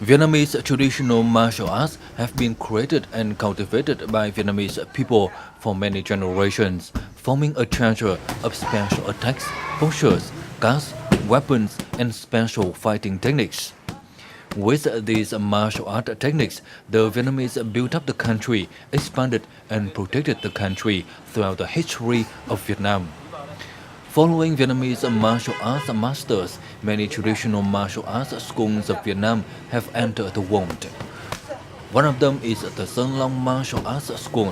Vietnamese traditional martial arts have been created and cultivated by Vietnamese people for many generations, forming a treasure of special attacks, postures, guards, weapons, and special fighting techniques. With these martial art techniques, the Vietnamese built up the country, expanded and protected the country throughout the history of Vietnam. Following Vietnamese martial arts masters, many traditional martial arts schools of Vietnam have entered the world. One of them is the Sơn Long Martial Arts School.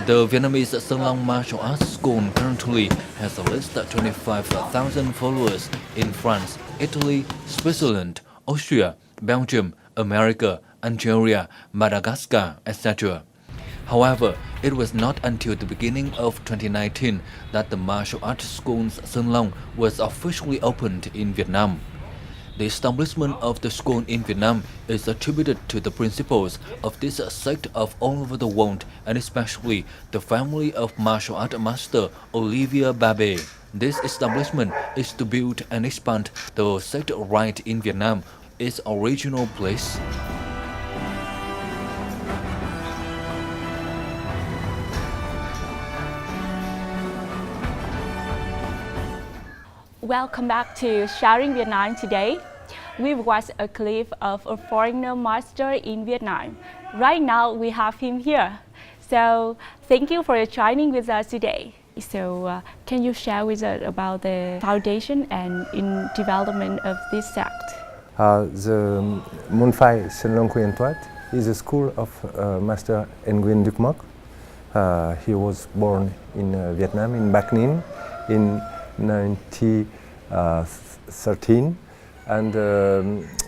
The Vietnamese Sơn Long Martial Arts School currently has at least 25,000 followers in France, Italy, Switzerland, Austria, Belgium, America, Algeria, Madagascar, etc. However, it was not until the beginning of 2019 that the martial arts school Sơn Long was officially opened in Vietnam. The establishment of the school in Vietnam is attributed to the principles of this sect of all over the world and especially the family of martial art master Olivia Babe. This establishment is to build and expand the sect right in Vietnam, its original place. Welcome back to Sharing Vietnam today. We watched a clip of a foreigner master in Vietnam. Right now we have him here. So thank you for joining with us today. So can you share with us about the foundation and in development of this sect? The Môn Phai Sơn Long Quyen Thuat is a school of Master Vngn. He was born in Vietnam, in Vngn, in 1913, and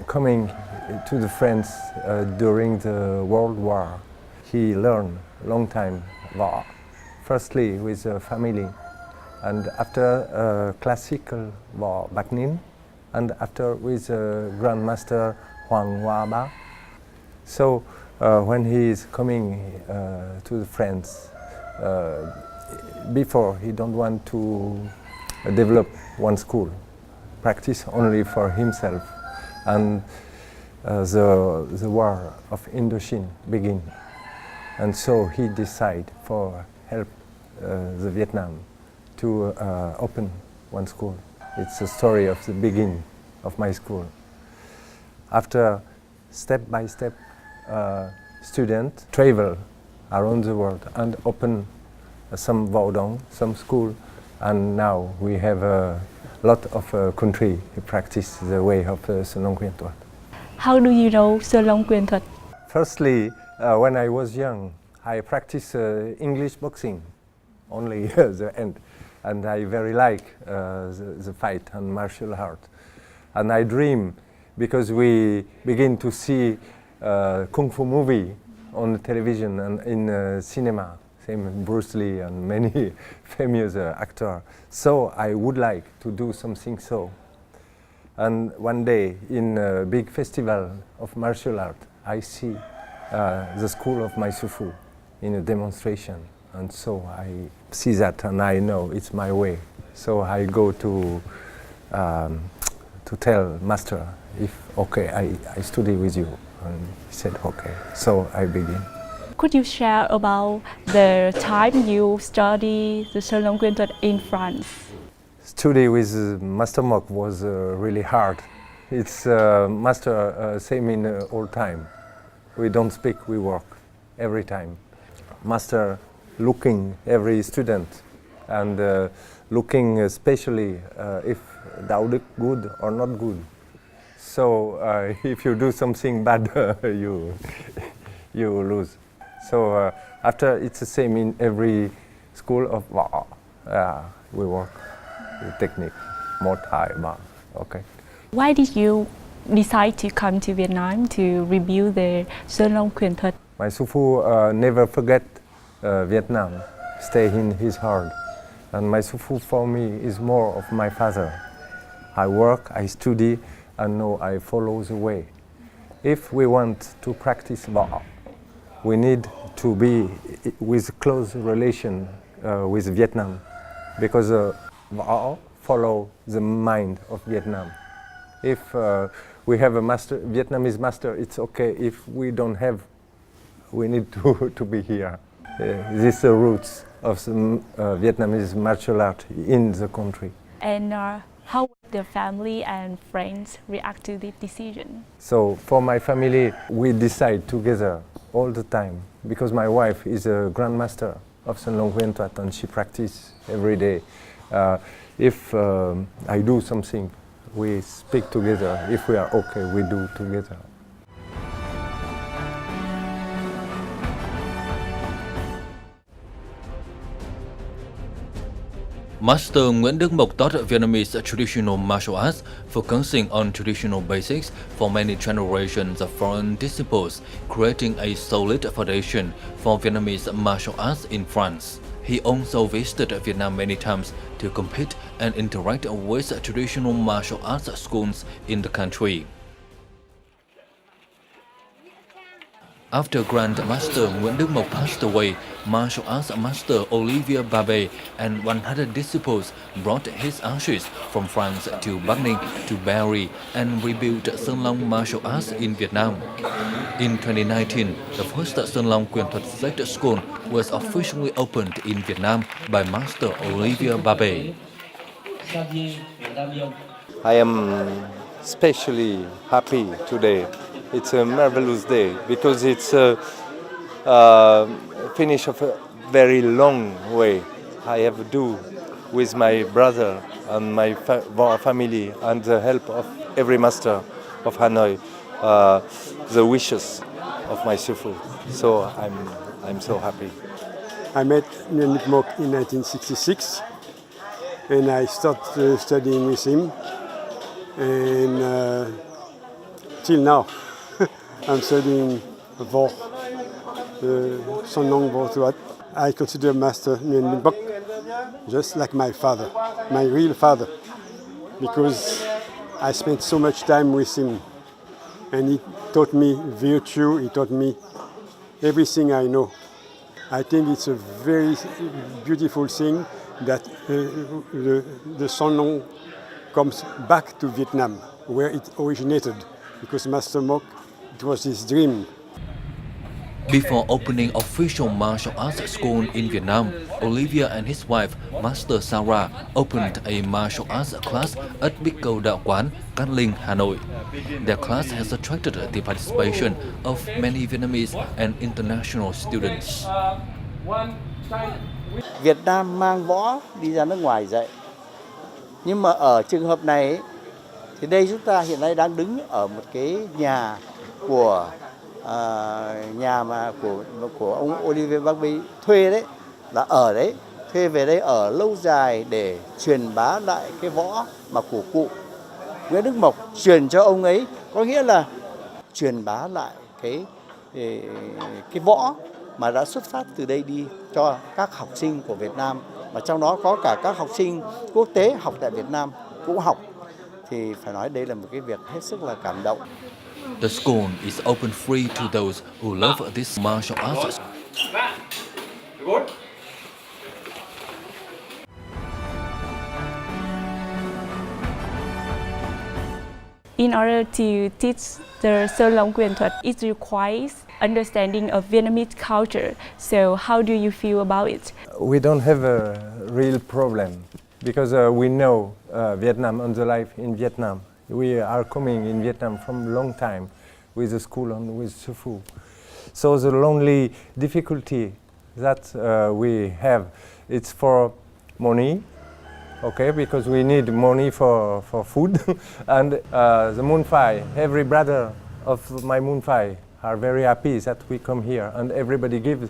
coming to the France during the World War. He learned long time war, firstly with a family, and after classical war Vngn, and after with Grandmaster Hoàng Hoa Ba. So when he is coming to France, before he don't want to develop one school, practice only for himself, and the war of Indochine begin, and so he decide for help the Vietnam to open one school. It's the story of the beginning of my school. After step by step, students travel around the world and open some Vaudong, some school, and now we have a lot of country who practice the way of Sơn Long Quyen Thuat. How do you know Sơn Long Quyen Thuat? Firstly, when I was young, I practiced English boxing, only the end, and I very like the fight and martial art. And I dream, because we begin to see kung fu movie on the television and in cinema, same Bruce Lee and many famous actors. So I would like to do something so. And one day in a big festival of martial art, I see the school of my Sufu in a demonstration. And so I see that and I know it's my way. So I go to tell master if okay, I study with you. And he said okay. So I begin. Could you share about the time you study the Sơn Long Quyen Thuat in France? Study with Master Mok was really hard. It's master same in all time. We don't speak, we work every time. Master looking every student and looking especially if Đạo Đức good or not good. So if you do something bad, you lose. So after it's the same in every school of we work with technique, more Thai, okay. Why did you decide to come to Vietnam to rebuild the Sơn Long Quyen Thuat? My Sufu never forget Vietnam, stay in his heart. And my Sufu for me is more of my father. I work, I study, and now I follow the way. If we want to practice Võ, we need to be with close relation with Vietnam, because Võ follow the mind of Vietnam. If we have a master, Vietnamese master, it's okay. If we don't have, we need to be here. These are the roots of some Vietnamese martial art in the country. And how would the family and friends react to this decision? So for my family, we decide together all the time because my wife is a grandmaster of Sun Long Quyen Thuat and she practices every day. If I do something, we speak together. If we are okay, we do together. Master Nguyễn Đức Mộc taught Vietnamese traditional martial arts, focusing on traditional basics for many generations of foreign disciples, creating a solid foundation for Vietnamese martial arts in France. He also visited Vietnam many times to compete and interact with traditional martial arts schools in the country. After Grandmaster Nguyễn Đức Mộc passed away, martial arts master Olivier Babé and 100 disciples brought his ashes from France to Vngn to bury and rebuild Sơn Long martial arts in Vietnam. In 2019, the first Sơn Long Quyen Thuat State School was officially opened in Vietnam by Master Olivier Babé. I am especially happy today. It's a marvelous day because it's a finish of a very long way I have to do with my brother and my family and the help of every master of Hanoi, the wishes of my Sifu. So I'm so happy. I met Nguyen Đức Mộc in 1966 and I started studying with him and till now. I'm studying for the Sơn Long Thuat. I consider Master Nguyen Đức Mộc just like my father, my real father, because I spent so much time with him and he taught me virtue, he taught me everything I know. I think it's a very beautiful thing that the Sơn Long comes back to Vietnam, where it originated, because Master Mộc, it was his dream. Before opening official martial arts school in Vietnam, Olivia and his wife, Master Sarah, opened a martial arts class at Big Cầu Đạo Quán, Cát Linh, Hanoi. Their class has attracted the participation of many Vietnamese and international students. Việt Nam mang võ đi ra nước ngoài dạy. Nhưng mà ở trường hợp này ấy, thì đây chúng ta hiện nay đang đứng ở một cái nhà của của ông Olivier Babé thuê đấy, là ở đấy, thuê về đây ở lâu dài để truyền bá lại cái võ mà của cụ Nguyễn Đức Mộc truyền cho ông ấy, có nghĩa là truyền bá lại cái võ mà đã xuất phát từ đây đi cho các học sinh của Việt Nam, mà trong đó có cả các học sinh quốc tế học tại Việt Nam cũng học, thì phải nói đây là một cái việc hết sức là cảm động. The school is open free to those who love this martial arts. In order to teach the Sơn Long Quyen Thuat, it requires understanding of Vietnamese culture. So how do you feel about it? We don't have a real problem because we know Vietnam and the life in Vietnam. We are coming in Vietnam from a long time with the school and with Sifu. So the only difficulty that we have, it's for money, okay, because we need money for food. And the Moon Phai, every brother of my Moon Phai are very happy that we come here and everybody gives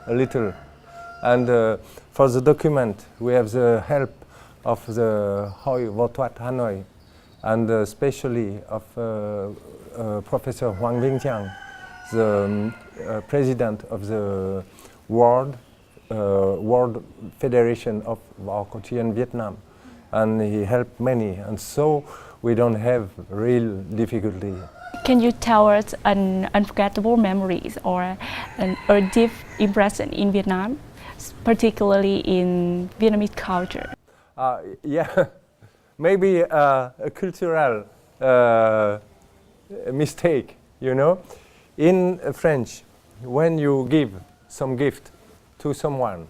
a little. And for the document, we have the help of the Hoi Vo Thuat Hanoi, and especially of Professor Vngn, the president of the World Federation of Trien Vietnam, and he helped many, and so we don't have real difficulty. Can you tell us an unforgettable memories or a deep impression in Vietnam, particularly in Vietnamese culture? Yeah, maybe a cultural mistake, you know. In French, when you give some gift to someone,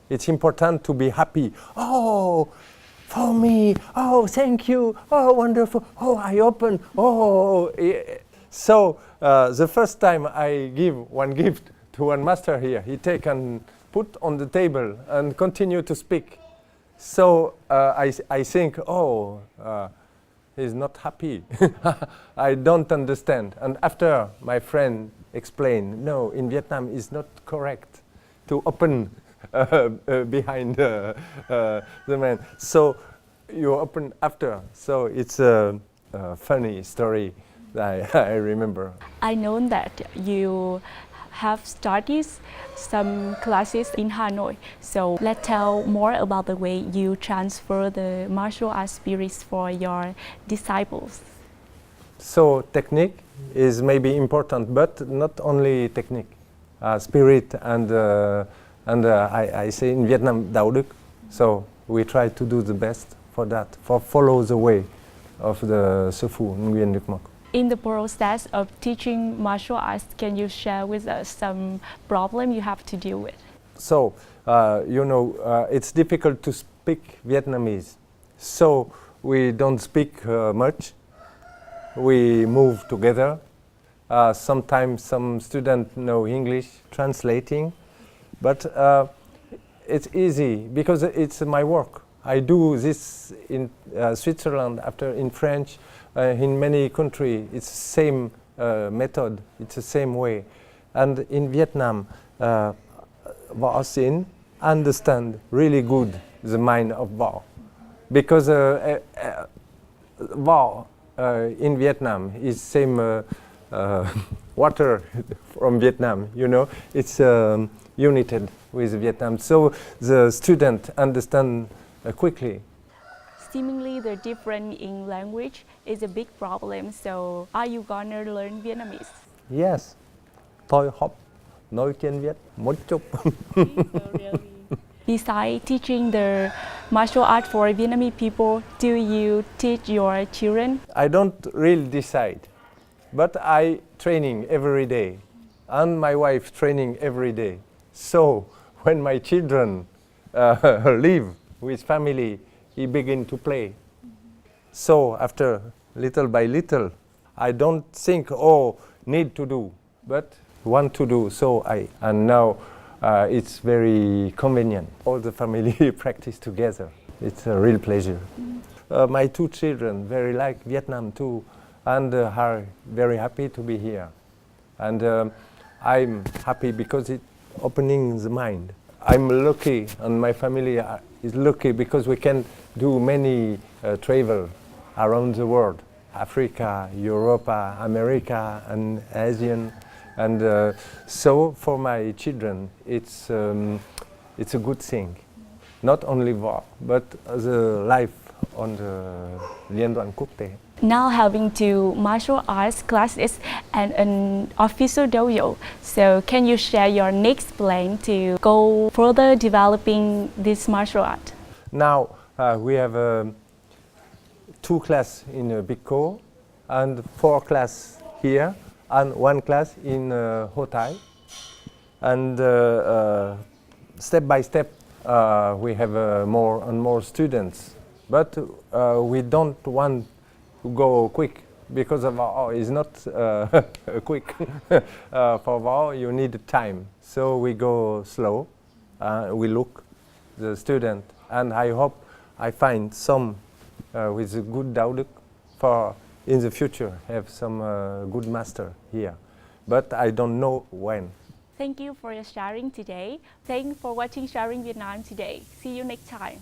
it's important to be happy. Oh, for me. Oh, thank you. Oh, wonderful. Oh, I open. Oh. So the first time I give one gift to one master here, he take and put on the table and continue to speak. So I think, oh, he's not happy. I don't understand. And after my friend explained, no, in Vietnam it's not correct to open behind the man. So you open after. So it's a funny story that I remember. I know that you have started some classes in Hanoi. So let's tell more about the way you transfer the martial arts spirits for your disciples. So technique is maybe important, but not only technique. Spirit and I say in Vietnam, đạo đức. So we try to do the best for that, for follow the way of the Sư Phụ Nguyen Đức Mộc. In the process of teaching martial arts, can you share with us some problem you have to deal with? So, you know, it's difficult to speak Vietnamese. So we don't speak much. We move together. Sometimes some students know English, translating. But it's easy because it's my work. I do this in Switzerland, after in French, in many countries. It's the same method, it's the same way. And in Vietnam, Võ Sinh understand really good the mind of Võ. Because Võ in Vietnam is same water from Vietnam, you know. It's united with Vietnam. So the student understand quickly. Seemingly the difference in language is a big problem, so are you gonna learn Vietnamese? Yes. Tôi học nói tiếng Việt một chút. Besides teaching the martial art for Vietnamese people, do you teach your children? I don't really decide, but I training every day, and my wife training every day. So when my children live with family, he begin to play. So after little by little, I don't think, oh, need to do, but want to do. So and now it's very convenient. All the family practice together. It's a real pleasure. My two children very like Vietnam too, and are very happy to be here. And I'm happy because it's opening the mind. I'm lucky, and my family is lucky because we can do many travel around the world, Africa, Europe, America, and Asian. And so for my children, it's a good thing. Not only Võ, but the life on the Liên đoàn quốc tế. Now having two martial arts classes and an official dojo, so can you share your next plan to go further developing this martial art? Now we have 2 classes in Bicco and 4 classes here and 1 class in Ho Thai. And step by step we have more and more students. But we don't want to go quick because of Võ is not quick. For Võ you need time, so we go slow. We look the student, and I hope I find some with a good đạo đức for in the future have some good master here. But I don't know when. Thank you for your sharing today. Thanks for watching Sharing Vietnam today. See you next time.